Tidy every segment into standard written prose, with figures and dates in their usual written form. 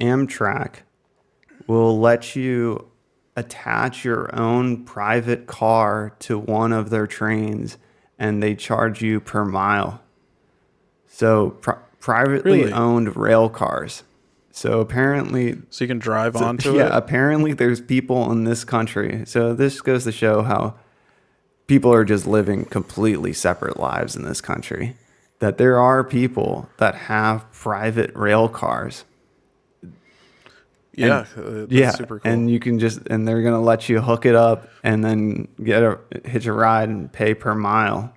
Amtrak will let you attach your own private car to one of their trains, and they charge you per mile. So privately Really? owned rail cars. So apparently, So you can drive so, onto yeah, it? apparently there's people in this country. So this goes to show how people are just living completely separate lives in this country. That there are people that have private rail cars, and Yeah, that's yeah, super cool. and you can just and they're gonna let you hook it up and then hitch a ride and pay per mile.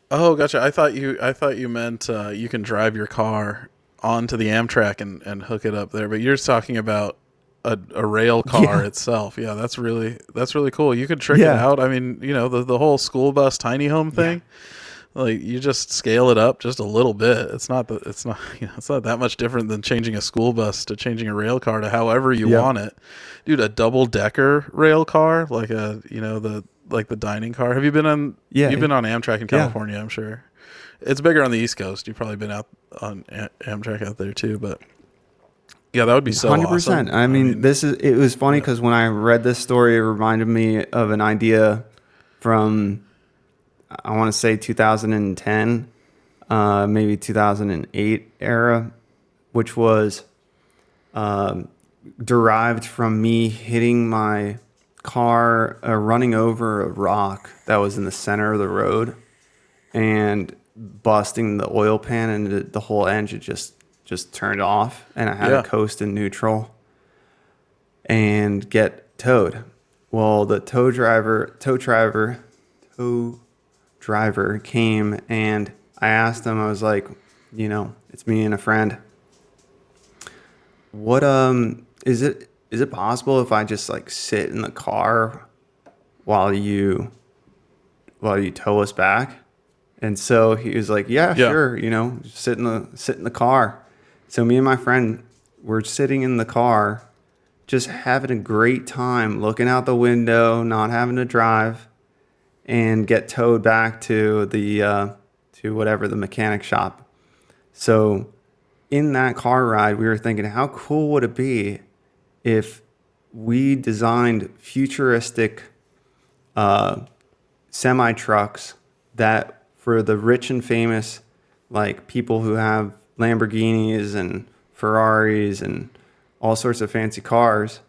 Oh, gotcha. I thought you meant you can drive your car onto the Amtrak and hook it up there, but you're talking about a rail car Yeah, itself. Yeah, that's really cool. You could trick it yeah, out. I mean, the whole school bus tiny home yeah, thing. Like you just scale it up just a little bit. It's not it's not that much different than changing a school bus to changing a rail car to however you yep, want it. Dude, a double decker rail car, like the dining car. You've yeah, been on Amtrak in yeah. California, I'm sure. It's bigger on the East Coast. You've probably been out on Amtrak out there too, but yeah, that would be so 100%. awesome. I I mean, mean, it was funny yeah. because when I read this story, it reminded me of an idea from, I want to say 2010, maybe 2008 era, which was um, derived from me hitting my car, running over a rock that was in the center of the road and busting the oil pan, and the whole engine just turned off, and I had to Yeah. coast in neutral and get towed. Well, the tow driver came, and I asked him. I was like, it's me and a friend. What is it possible if I just like sit in the car while you tow us back? And so he was like, yeah, Yeah. sure, just sit in the car. So me and my friend were sitting in the car, just having a great time, looking out the window, not having to drive, and get towed back to the to whatever the mechanic shop. So in that car ride, we were thinking, how cool would it be if we designed futuristic semi trucks that for the rich and famous, like people who have Lamborghinis and Ferraris and all sorts of fancy cars,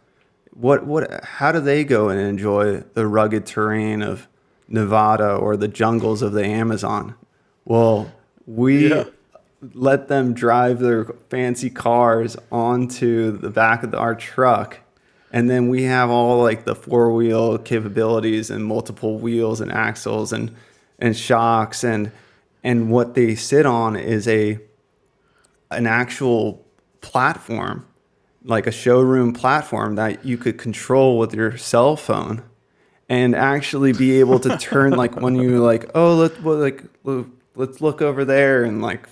how do they go and enjoy the rugged terrain of Nevada or the jungles of the Amazon? Well, we Yeah. let them drive their fancy cars onto the back of our truck, and then we have all like the four-wheel capabilities and multiple wheels and axles and shocks, and what they sit on is an actual platform, like a showroom platform that you could control with your cell phone and actually be able to turn, like when you like, oh, let's look over there, and like,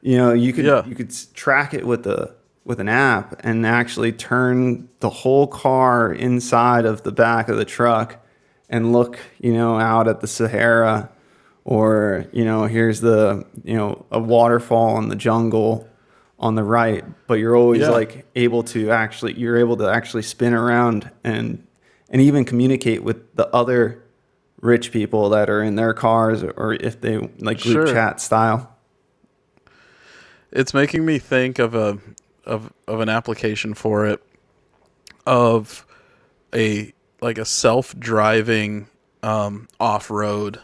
Yeah. you could track it with an app and actually turn the whole car inside of the back of the truck and look, out at the Sahara, or, here's a waterfall in the jungle on the right, but you're always Yeah. like you're able to actually spin around and even communicate with the other rich people that are in their cars, or if they like group Sure. chat style. It's making me think of an application for it, of a like a self-driving off-road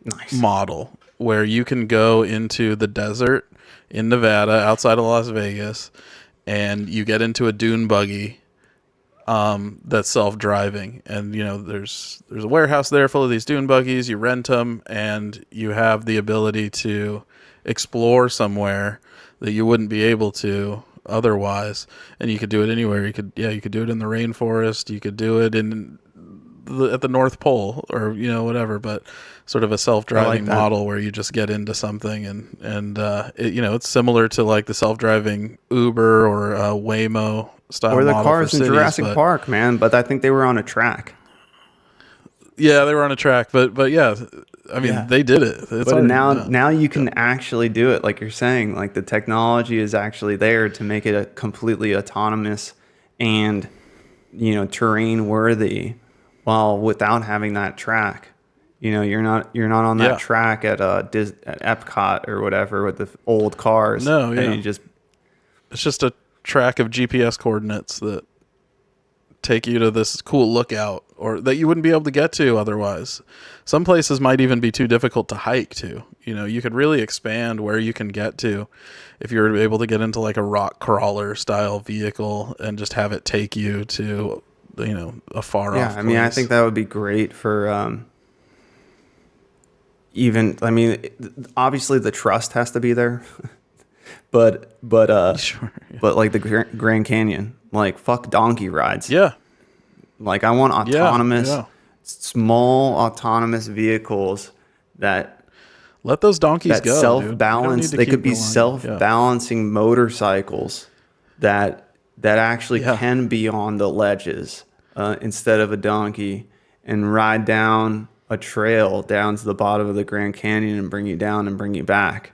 Nice. model where you can go into the desert in Nevada outside of Las Vegas, and you get into a dune buggy that's self-driving, and there's a warehouse there full of these dune buggies. You rent them, and you have the ability to explore somewhere that you wouldn't be able to otherwise. And you could do it anywhere. You could do it in the rainforest. You could do it at the North Pole, or whatever. But sort of a I like self-driving that. model where you just get into something, it's similar to like the self-driving Uber or Waymo style Or the model for cars in cities. Jurassic But Park, man. But I think they were on a track. yeah, they were on a track. But yeah, I mean, Yeah. they did it. It's But already now, done. now you can actually do it, like you're saying. Like the technology is actually there to make it a completely autonomous and terrain worthy, while without having that track. You're not on that Yeah. track at at Epcot or whatever with the old cars, No, and yeah. you just It's just a track of GPS coordinates that take you to this cool lookout, or that you wouldn't be able to get to otherwise. Some places might even be too difficult to hike to. You could really expand where you can get to if you were able to get into like a rock crawler style vehicle and just have it take you to, a far yeah. off I mean, I place. think that would be great for even. I mean, obviously the trust has to be there, but Sure. but like the Grand Canyon, like fuck donkey rides. Yeah. Like I want Yeah. autonomous, Yeah. small autonomous vehicles that Let those donkeys that go, dude. You don't self-balance. need to They keep could be relying. Yeah. self-balancing motorcycles that actually Yeah. can be on the ledges instead of a donkey, and ride down a trail down to the bottom of the Grand Canyon and bring you down and bring you back.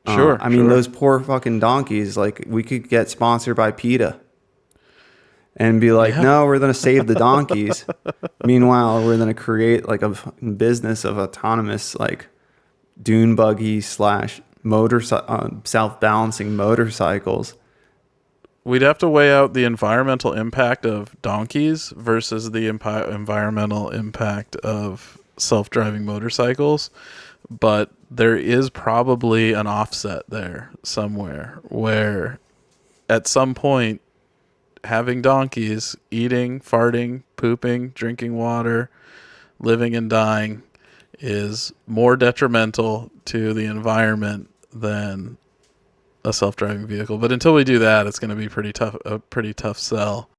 Sure. I mean, Sure. those poor fucking donkeys. Like we could get sponsored by PETA and be like, Yeah. no, we're going to save the donkeys. Meanwhile, we're going to create like a fucking business of autonomous, like dune buggy slash self-balancing motorcycles. We'd have to weigh out the environmental impact of donkeys versus the environmental impact of self-driving motorcycles. But there is probably an offset there somewhere where at some point having donkeys eating, farting, pooping, drinking water, living and dying is more detrimental to the environment than a self-driving vehicle. But until we do that, it's going to be a pretty tough sell.